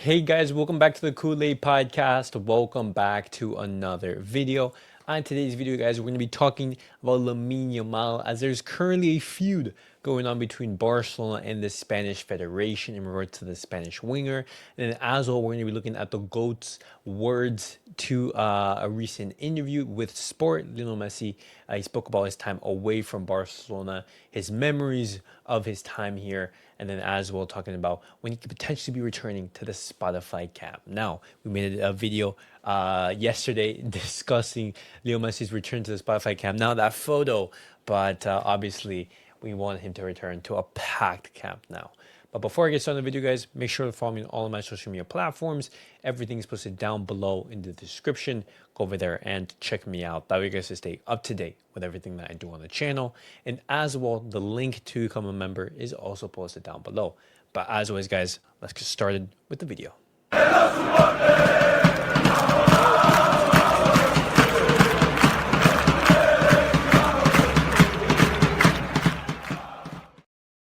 Hey guys, welcome back to the Kool-Aid Podcast. Welcome back to another video. On today's video, guys, we're going to be talking about Lamine Yamal as there's currently a feud going on between Barcelona and the Spanish Federation in regards to the Spanish winger. And then as well, we're going to be looking at the GOAT's words to a recent interview with Sport. Lionel Messi, he spoke about his time away from Barcelona, his memories of his time here, and then as well talking about when he could potentially be returning to the Spotify camp. Now, we made a video yesterday discussing Leo Messi's return to the Spotify camp. Now that photo, but obviously we want him to return to a packed camp now. But before I get started on the video, guys, make sure to follow me on all of my social media platforms. Everything is posted down below in the description. Go over there and check me out. That way you guys can stay up to date with everything that I do on the channel. And as well, the link to become a member is also posted down below. But as always, guys, let's get started with the video.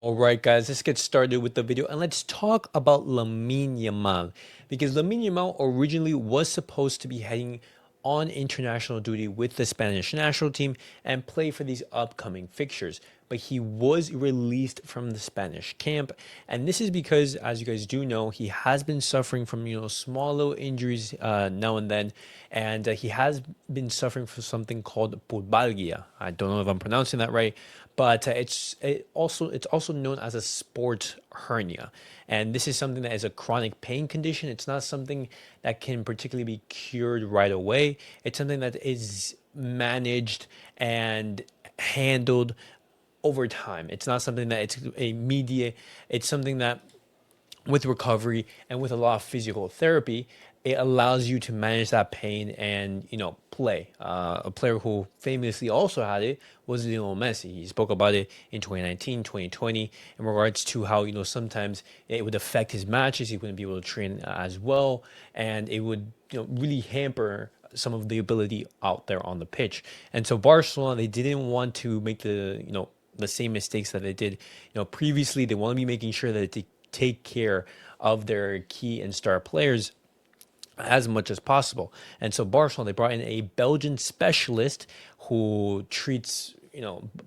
All right, guys, let's get started with the video and let's talk about Lamine Yamal, because Lamine Yamal originally was supposed to be heading on international duty with the Spanish national team and play for these upcoming fixtures, but he was released from the Spanish camp. And this is because, as you guys do know, he has been suffering from small little injuries now and then, and he has been suffering from something called pubalgia. I don't know if I'm pronouncing that right, but it's also known as a sport hernia, and this is something that is a chronic pain condition. It's not something that can particularly be cured right away. It's something that is managed and handled over time. It's not something that it's immediate. It's something that with recovery and with a lot of physical therapy, it allows you to manage that pain and play. A player who famously also had it was Lionel Messi. He spoke about it in 2019, 2020 in regards to how sometimes it would affect his matches. He wouldn't be able to train as well, and it would really hamper some of the ability out there on the pitch. And so Barcelona, they didn't want to make the same mistakes that they did previously. They want to be making sure that they take care of their key and star players as much as possible. And so Barcelona, they brought in a Belgian specialist who treats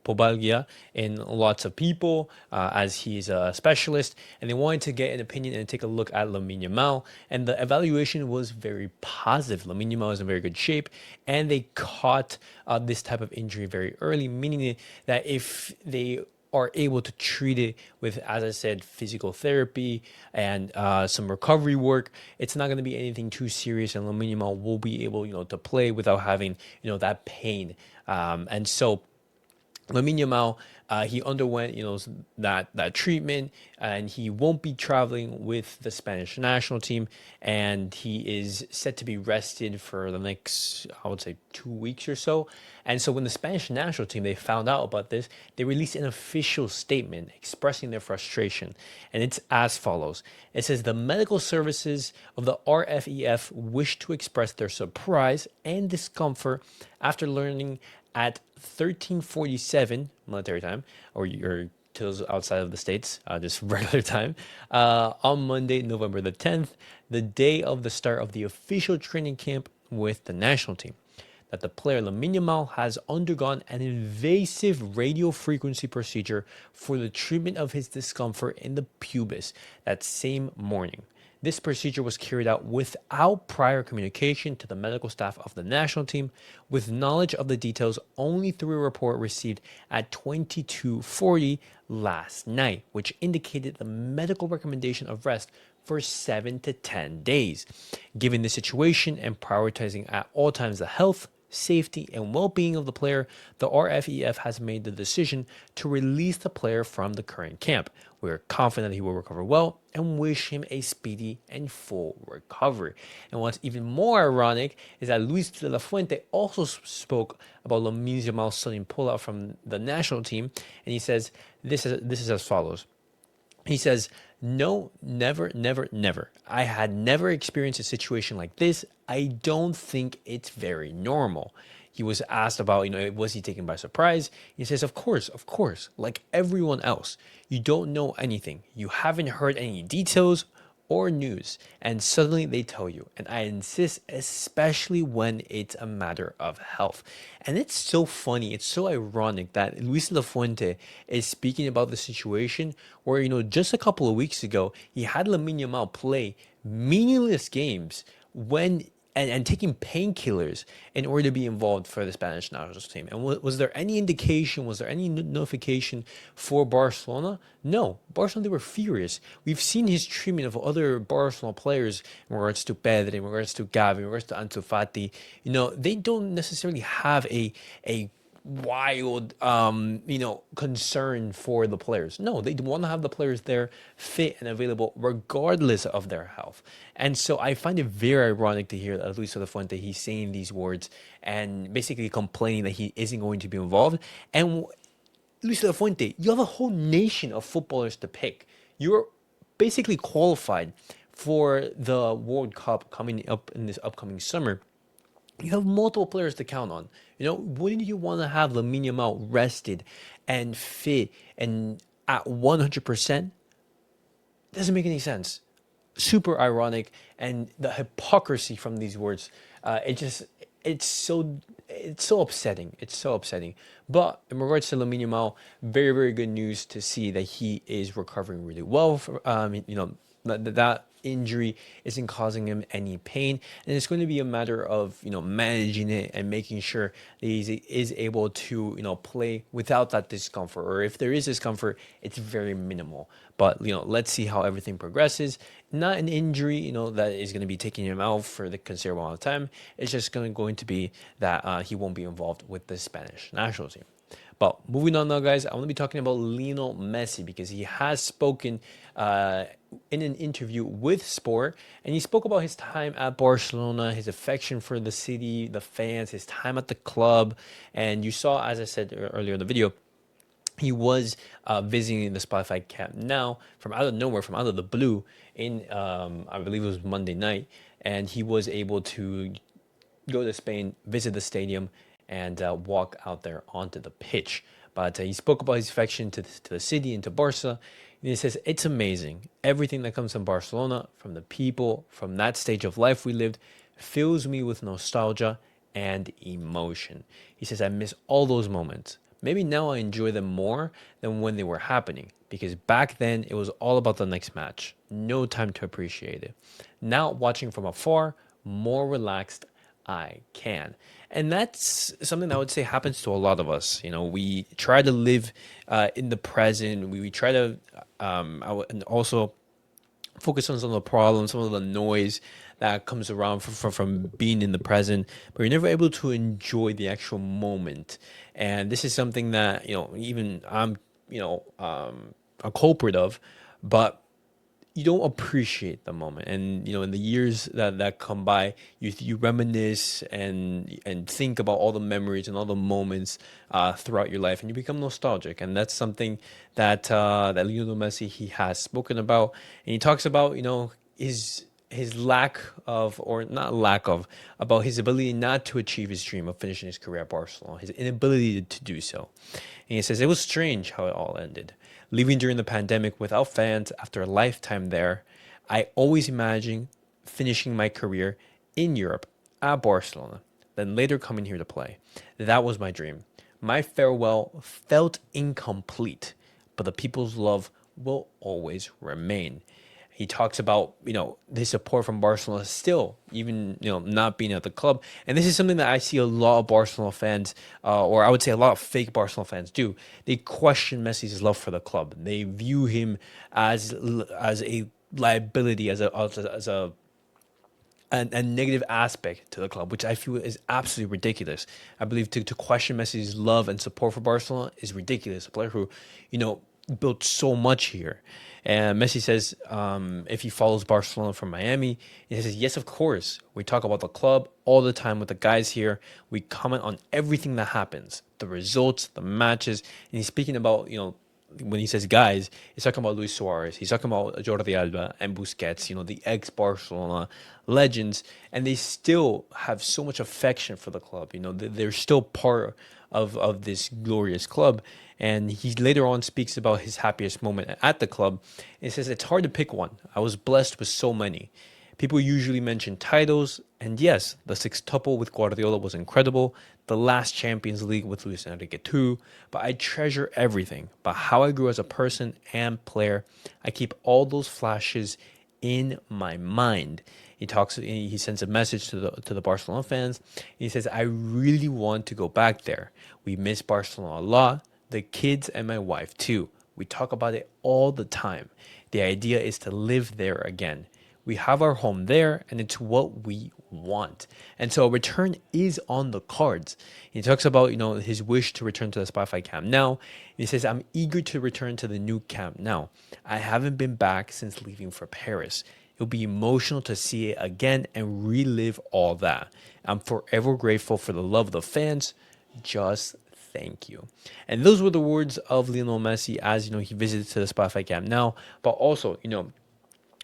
pubalgia in lots of people as he's a specialist, and they wanted to get an opinion and take a look at Lamine Yamal, and the evaluation was very positive. Lamine Yamal is in very good shape, and they caught this type of injury very early, meaning that if they are able to treat it with, as I said, physical therapy and some recovery work, it's not going to be anything too serious, and Lamine Yamal will be able, to play without having, that pain. And so Lamine Yamal, he underwent, that treatment, and he won't be traveling with the Spanish national team, and he is set to be rested for the next, I would say, 2 weeks or so. And so when the Spanish national team, they found out about this, they released an official statement expressing their frustration, and it's as follows. It says, the medical services of the RFEF wish to express their surprise and discomfort after learning at 13:47 military time, or your those outside of the States, just regular time, on Monday, November the 10th, the day of the start of the official training camp with the national team, that the player Lamine Yamal has undergone an invasive radiofrequency procedure for the treatment of his discomfort in the pubis that same morning. This procedure was carried out without prior communication to the medical staff of the national team, with knowledge of the details only through a report received at 22:40 last night, which indicated the medical recommendation of rest for 7 to 10 days. Given the situation and prioritizing at all times the health, safety, and well-being of the player, the RFEF has made the decision to release the player from the current camp. We are confident he will recover well and wish him a speedy and full recovery. And what's even more ironic is that Luis de la Fuente also spoke about Lamine Yamal's sudden pullout from the national team, and he says this is as follows. He says, no, never, never, never. I had never experienced a situation like this. I don't think it's very normal. He was asked about, was he taken by surprise? He says, of course, like everyone else. You don't know anything. You haven't heard any details or news, and suddenly they tell you. And I insist, especially when it's a matter of health. And it's so funny, it's so ironic that Luis Fuente is speaking about the situation where, just a couple of weeks ago, he had Lamine Yamal play meaningless games when and taking painkillers in order to be involved for the Spanish national team. And was there any indication, was there any notification for Barcelona? No, Barcelona, they were furious. We've seen his treatment of other Barcelona players in regards to Pedri, in regards to Gavi, in regards to Ansu Fati. They don't necessarily have a wild concern for the players. No, they want to have the players there fit and available regardless of their health. And so I find it very ironic to hear that Luis de la Fuente, he's saying these words and basically complaining that he isn't going to be involved. And Luis de la Fuente, you have a whole nation of footballers to pick. You're basically qualified for the World Cup coming up in this upcoming summer. You have multiple players to count on. Wouldn't you want to have Lamine Yamal rested and fit and at 100%? Doesn't make any sense. Super ironic, and the hypocrisy from these words, it's so upsetting. It's so upsetting. But in regards to Lamine Yamal, very, very good news to see that he is recovering really well. That injury isn't causing him any pain, and it's going to be a matter of managing it and making sure that he is able to play without that discomfort, or if there is discomfort, it's very minimal. But let's see how everything progresses. Not an injury that is going to be taking him out for the considerable amount of time. It's just going to be that he won't be involved with the Spanish national team. But moving on now, guys, I want to be talking about Lionel Messi, because he has spoken in an interview with Sport, and he spoke about his time at Barcelona, his affection for the city, the fans, his time at the club. And you saw, as I said earlier in the video, he was visiting the Spotify Camp Nou from out of nowhere, from out of the blue, in I believe it was Monday night, and he was able to go to Spain, visit the stadium, and walk out there onto the pitch. But he spoke about his affection to the city and to Barca. And he says, it's amazing. Everything that comes from Barcelona, from the people, from that stage of life we lived, fills me with nostalgia and emotion. He says, I miss all those moments. Maybe now I enjoy them more than when they were happening, because back then it was all about the next match. No time to appreciate it. Now, watching from afar, more relaxed I can. And that's something I would say happens to a lot of us. We try to live in the present. We try to and also focus on some of the problems, some of the noise that comes around from being in the present, but you're never able to enjoy the actual moment. And this is something that even I'm a culprit of, but you don't appreciate the moment. And in the years that come by, you reminisce and think about all the memories and all the moments throughout your life, and you become nostalgic. And that's something that Lionel Messi, he has spoken about, and he talks about his lack of, or not lack of, about his ability not to achieve his dream of finishing his career at Barcelona, his inability to do so. And he says, it was strange how it all ended. Leaving during the pandemic without fans after a lifetime there, I always imagined finishing my career in Europe at Barcelona, then later coming here to play. That was my dream. My farewell felt incomplete, but the people's love will always remain. He talks about, the support from Barcelona still, even, not being at the club. And this is something that I see a lot of Barcelona fans, or I would say a lot of fake Barcelona fans do. They question Messi's love for the club. They view him as a liability, as a negative aspect to the club, which I feel is absolutely ridiculous. I believe to question Messi's love and support for Barcelona is ridiculous. A player who, built so much here. And Messi says, if he follows Barcelona from Miami, he says, yes, of course. We talk about the club all the time with the guys here. We comment on everything that happens, the results, the matches. And he's speaking about, when he says guys, he's talking about Luis Suarez. He's talking about Jordi Alba and Busquets, the ex-Barcelona legends. And they still have so much affection for the club. They're still part of this glorious club. And he later on speaks about his happiest moment at the club. It says, it's hard to pick one. I was blessed with so many. People usually mention titles, and yes, the sextuple with Guardiola was incredible, the last Champions League with Luis Enrique too, but I treasure everything. But how I grew as a person and player, I keep all those flashes in my mind. He sends a message to the Barcelona fans. He says, I really want to go back there. We miss Barcelona a lot, the kids and my wife too. We talk about it all the time. The idea is to live there again. We have our home there, and it's what we want. And so a return is on the cards. He talks about, his wish to return to the Spotify Camp Nou. He says, I'm eager to return to the new Camp Nou. I haven't been back since leaving for Paris. It'll be emotional to see it again and relive all that. I'm forever grateful for the love of the fans. Just thank you. And those were the words of Lionel Messi as, he visited to the Spotify Camp Nou. But also,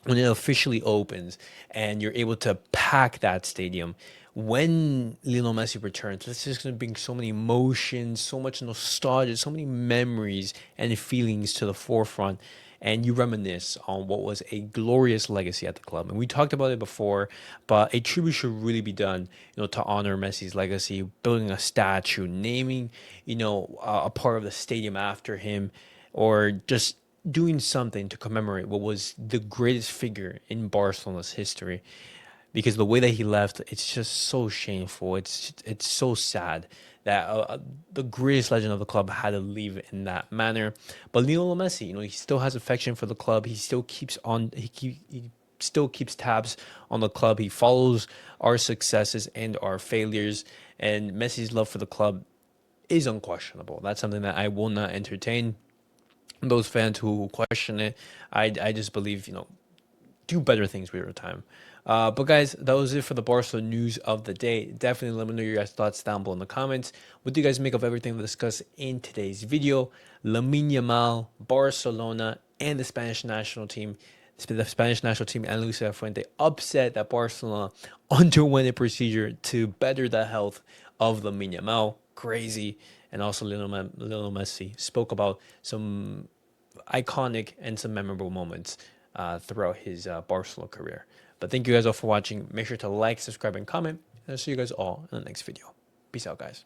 when it officially opens and you're able to pack that stadium, when Lionel Messi returns, it's just going to bring so many emotions, so much nostalgia, so many memories and feelings to the forefront. And you reminisce on what was a glorious legacy at the club. And we talked about it before, but a tribute should really be done, to honor Messi's legacy, building a statue, naming, a part of the stadium after him, or just doing something to commemorate what was the greatest figure in Barcelona's history. Because the way that he left, it's just so shameful. It's so sad that the greatest legend of the club had to leave in that manner. But Lionel Messi, he still has affection for the club. He still keeps on. He still keeps tabs on the club. He follows our successes and our failures. And Messi's love for the club is unquestionable. That's something that I will not entertain. Those fans who question it, I just believe, do better things with your time. But guys, that was it for the Barcelona news of the day. Definitely let me know your guys' thoughts down below in the comments. What do you guys make of everything we discussed in today's video? Lamine Yamal, Barcelona, and the Spanish national team. The Spanish national team and Luis Fuente upset that Barcelona underwent a procedure to better the health of Lamine Yamal. Crazy. And also Lionel Messi spoke about some iconic and some memorable moments throughout his Barcelona career. But thank you guys all for watching. Make sure to like, subscribe, and comment. And I'll see you guys all in the next video. Peace out, guys.